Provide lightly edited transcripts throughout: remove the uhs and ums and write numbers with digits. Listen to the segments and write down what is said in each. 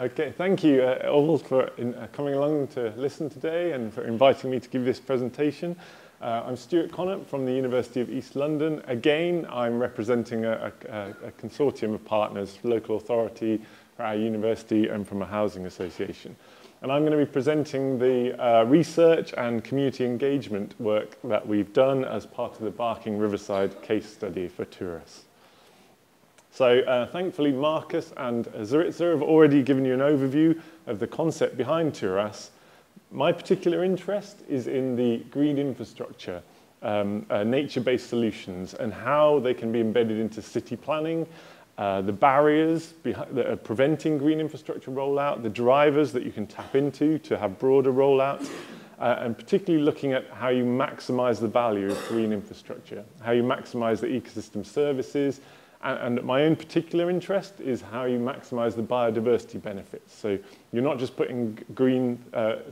Okay, thank you all for coming along to listen today and for inviting me to give this presentation. I'm Stuart Connop from the University of East London. Again, I'm representing a consortium of partners, local authority, for our university and from a housing association. And I'm going to be presenting the research and community engagement work that we've done as part of the Barking Riverside case study for tourists. So thankfully, Marcus and Zaritza have already given you an overview of the concept behind Turas. My particular interest is in the green infrastructure, nature-based solutions, and how they can be embedded into city planning, the barriers that are preventing green infrastructure rollout, the drivers that you can tap into to have broader rollout, and particularly looking at how you maximize the value of green infrastructure, how you maximize the ecosystem services, and my own particular interest is how you maximize the biodiversity benefits. So you're not just putting green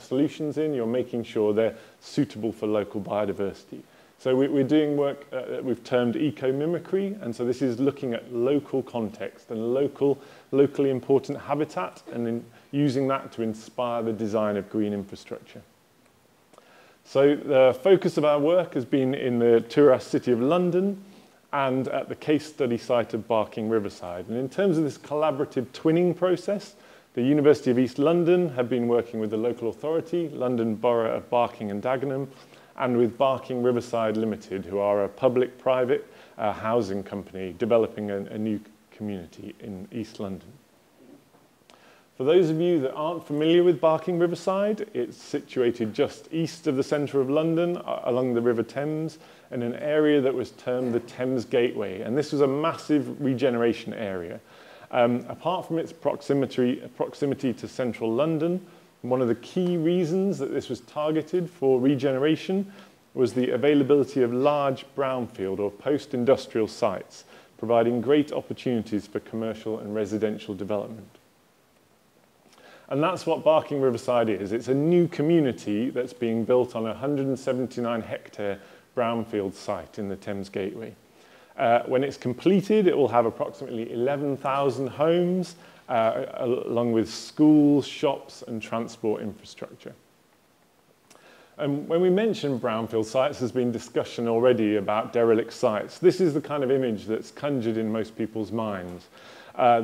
solutions in, you're making sure they're suitable for local biodiversity. So we're doing work that we've termed eco-mimicry, and so this is looking at local context and locally important habitat, and then using that to inspire the design of green infrastructure. So the focus of our work has been in the Turas City of London, and at the case study site of Barking Riverside. And in terms of this collaborative twinning process, the University of East London have been working with the local authority, London Borough of Barking and Dagenham, and with Barking Riverside Limited, who are a public-private housing company developing a new community in East London. For those of you that aren't familiar with Barking Riverside, it's situated just east of the centre of London, along the River Thames, in an area that was termed the Thames Gateway. And this was a massive regeneration area. Apart from its proximity to central London, one of the key reasons that this was targeted for regeneration was the availability of large brownfield or post-industrial sites, providing great opportunities for commercial and residential development. And that's what Barking Riverside is. It's a new community that's being built on a 179-hectare brownfield site in the Thames Gateway. When it's completed, it will have approximately 11,000 homes, along with schools, shops, and transport infrastructure. And when we mention brownfield sites, there's been discussion already about derelict sites. This is the kind of image that's conjured in most people's minds.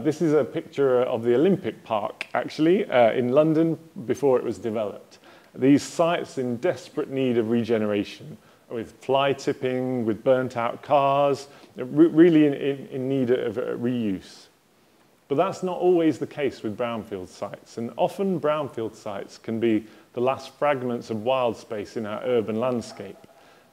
This is a picture of the Olympic Park, actually, in London before it was developed. These sites in desperate need of regeneration, with fly tipping, with burnt-out cars, really in need of reuse. But that's not always the case with brownfield sites, and often brownfield sites can be the last fragments of wild space in our urban landscape.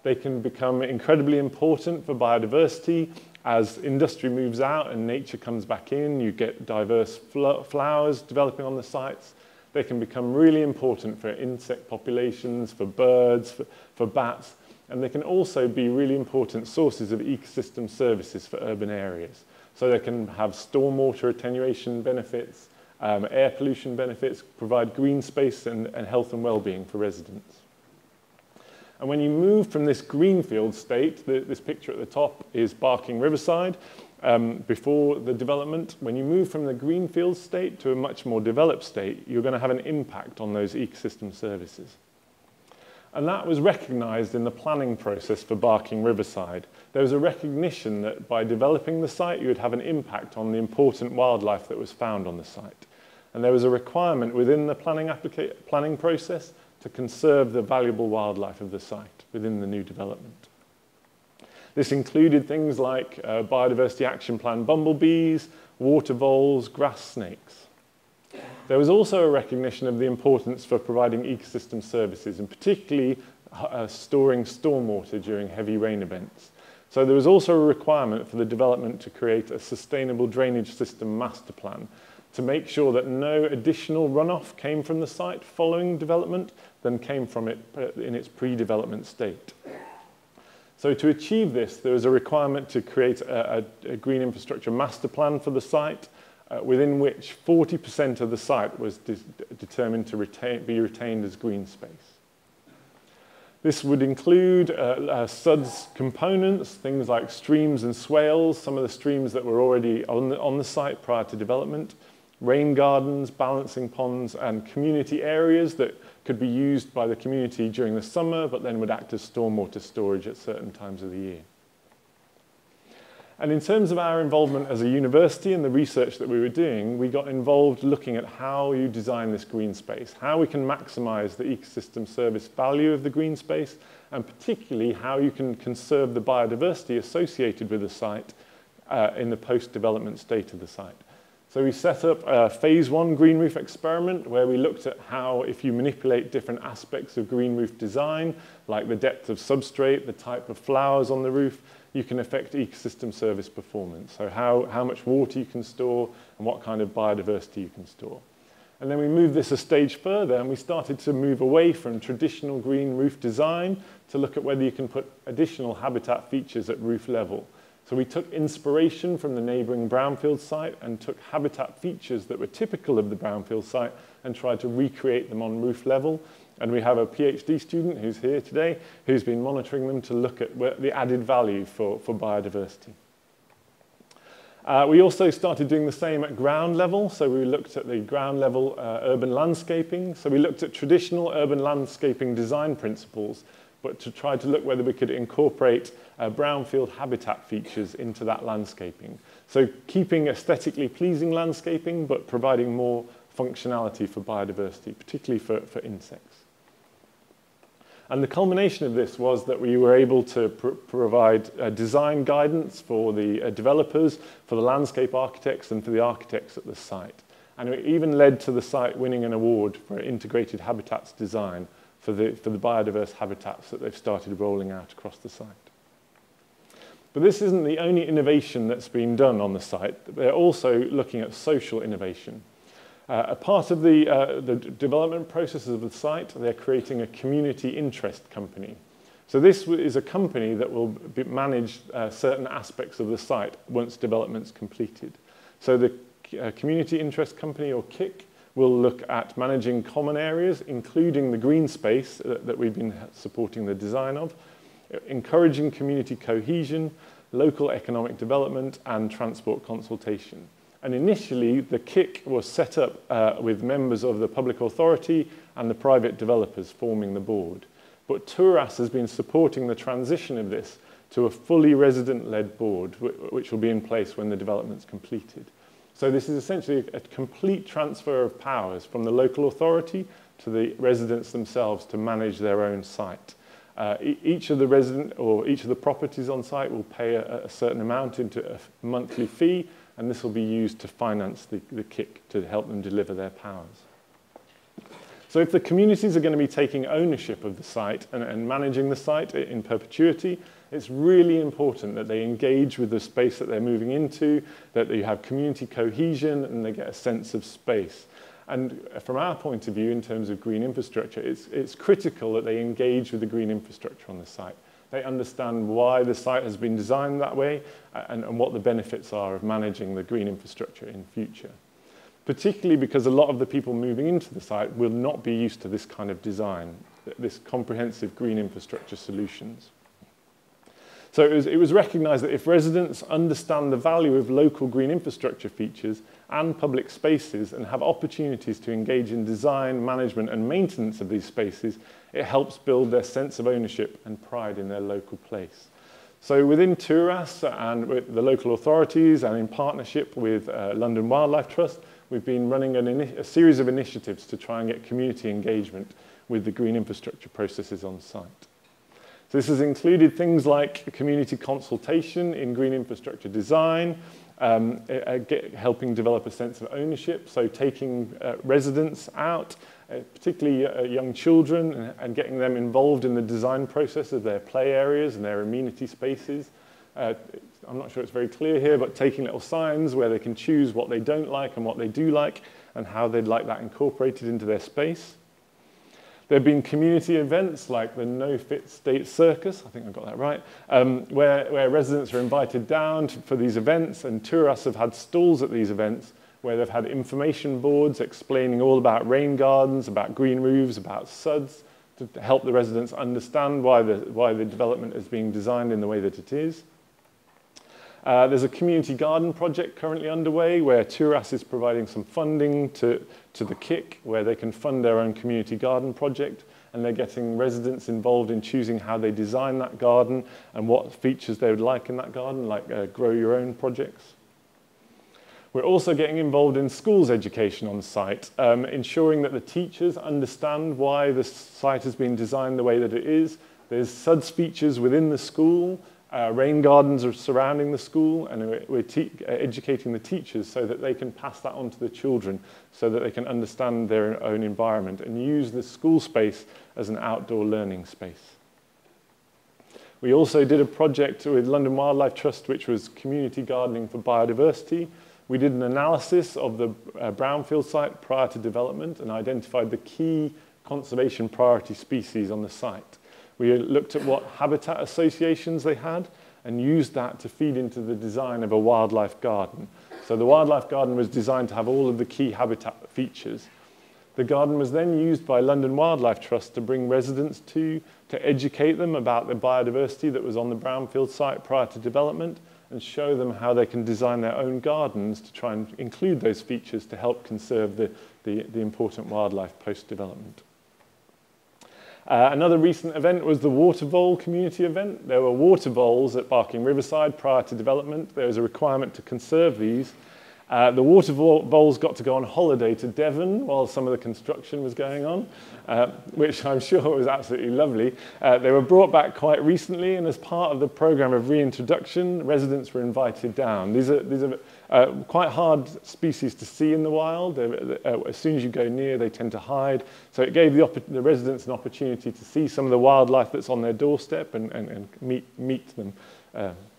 They can become incredibly important for biodiversity. As industry moves out and nature comes back in, you get diverse flowers developing on the sites. They can become really important for insect populations, for birds, for bats, and they can also be really important sources of ecosystem services for urban areas. So they can have stormwater attenuation benefits, air pollution benefits, provide green space and health and well-being for residents. And when you move from this greenfield state, this picture at the top is Barking Riverside before the development. When you move from the greenfield state to a much more developed state, you're going to have an impact on those ecosystem services. And that was recognised in the planning process for Barking Riverside. There was a recognition that by developing the site, you would have an impact on the important wildlife that was found on the site. And there was a requirement within the planning process to conserve the valuable wildlife of the site within the new development. This included things like Biodiversity Action Plan bumblebees, water voles, grass snakes. There was also a recognition of the importance for providing ecosystem services, and particularly storing stormwater during heavy rain events. So there was also a requirement for the development to create a sustainable drainage system master plan to make sure that no additional runoff came from the site following development than came from it in its pre-development state. So to achieve this, there was a requirement to create a green infrastructure master plan for the site, within which 40% of the site was determined to be retained as green space. This would include SUDS components, things like streams and swales, some of the streams that were already on the site prior to development, rain gardens, balancing ponds, and community areas that could be used by the community during the summer, but then would act as stormwater storage at certain times of the year. And in terms of our involvement as a university and the research that we were doing, we got involved looking at how you design this green space, how we can maximize the ecosystem service value of the green space, and particularly how you can conserve the biodiversity associated with the site in the post-development state of the site. So we set up a phase 1 green roof experiment where we looked at how, if you manipulate different aspects of green roof design, like the depth of substrate, the type of flowers on the roof, you can affect ecosystem service performance. So how much water you can store and what kind of biodiversity you can store. And then we moved this a stage further and we started to move away from traditional green roof design to look at whether you can put additional habitat features at roof level. So we took inspiration from the neighbouring brownfield site and took habitat features that were typical of the brownfield site and tried to recreate them on roof level. And we have a PhD student who's here today who's been monitoring them to look at the added value for biodiversity. We also started doing the same at ground level. So we looked at the ground level urban landscaping. So we looked at traditional urban landscaping design principles, but to try to look whether we could incorporate brownfield habitat features into that landscaping. So keeping aesthetically pleasing landscaping, but providing more functionality for biodiversity, particularly for insects. And the culmination of this was that we were able to provide design guidance for the developers, for the landscape architects, and for the architects at the site. And it even led to the site winning an award for integrated habitats design for the biodiverse habitats that they've started rolling out across the site. But this isn't the only innovation that's been done on the site. They're also looking at social innovation. A part of the development processes of the site, they're creating a community interest company. So this is a company that will manage certain aspects of the site once development's completed. So the community interest company, or KIC, will look at managing common areas, including the green space that we've been supporting the design of, encouraging community cohesion, local economic development, and transport consultation. And initially, the KIC was set up with members of the public authority and the private developers forming the board. But TURAS has been supporting the transition of this to a fully resident-led board, which will be in place when the development's completed. So this is essentially a complete transfer of powers from the local authority to the residents themselves to manage their own site. Each of the properties on site will pay a certain amount into a monthly fee, and this will be used to finance the KIC to help them deliver their powers. So if the communities are going to be taking ownership of the site and managing the site in perpetuity, it's really important that they engage with the space that they're moving into, that they have community cohesion, and they get a sense of space. And from our point of view, in terms of green infrastructure, it's critical that they engage with the green infrastructure on the site. They understand why the site has been designed that way and what the benefits are of managing the green infrastructure in future. Particularly because a lot of the people moving into the site will not be used to this kind of design, this comprehensive green infrastructure solutions. So it was recognized that if residents understand the value of local green infrastructure features and public spaces and have opportunities to engage in design, management, and maintenance of these spaces, it helps build their sense of ownership and pride in their local place. So within TURAS and with the local authorities and in partnership with London Wildlife Trust, we've been running a series of initiatives to try and get community engagement with the green infrastructure processes on site. So this has included things like community consultation in green infrastructure design, helping develop a sense of ownership, so taking residents out, particularly young children, and getting them involved in the design process of their play areas and their amenity spaces. I'm not sure it's very clear here, but taking little signs where they can choose what they don't like and what they do like and how they'd like that incorporated into their space. There have been community events like the No Fit State Circus, I think I got that right, where residents are invited down for these events, and tourists have had stalls at these events where they've had information boards explaining all about rain gardens, about green roofs, about SUDs, to help the residents understand why the development is being designed in the way that it is. There's a community garden project currently underway where TURAS is providing some funding to the KIC, where they can fund their own community garden project, and they're getting residents involved in choosing how they design that garden and what features they would like in that garden, like grow your own projects. We're also getting involved in schools education on site, ensuring that the teachers understand why the site has been designed the way that it is. There's SUDS features within the school, rain gardens are surrounding the school, and we're educating the teachers so that they can pass that on to the children, so that they can understand their own environment and use the school space as an outdoor learning space. We also did a project with London Wildlife Trust, which was community gardening for biodiversity. We did an analysis of the brownfield site prior to development and identified the key conservation priority species on the site. We looked at what habitat associations they had and used that to feed into the design of a wildlife garden. So the wildlife garden was designed to have all of the key habitat features. The garden was then used by London Wildlife Trust to bring residents to educate them about the biodiversity that was on the brownfield site prior to development, and show them how they can design their own gardens to try and include those features to help conserve the important wildlife post-development. Another recent event was the water vole community event. There were water voles at Barking Riverside prior to development. There was a requirement to conserve these. The water voles got to go on holiday to Devon while some of the construction was going on, which I'm sure was absolutely lovely. They were brought back quite recently, and as part of the program of reintroduction, residents were invited down. These are quite hard species to see in the wild. As soon as you go near, they tend to hide. So it gave the residents an opportunity to see some of the wildlife that's on their doorstep and meet them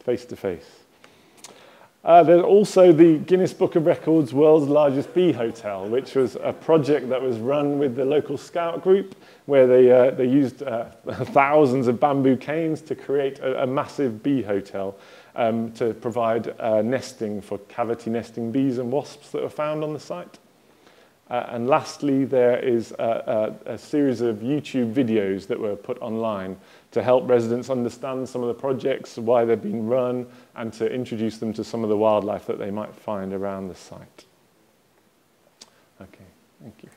face to face. There's also the Guinness Book of Records World's Largest Bee Hotel, which was a project that was run with the local scout group, where they used thousands of bamboo canes to create a massive bee hotel to provide nesting for cavity nesting bees and wasps that were found on the site. And lastly, there is a series of YouTube videos that were put online to help residents understand some of the projects, why they've been run, and to introduce them to some of the wildlife that they might find around the site. Okay, thank you.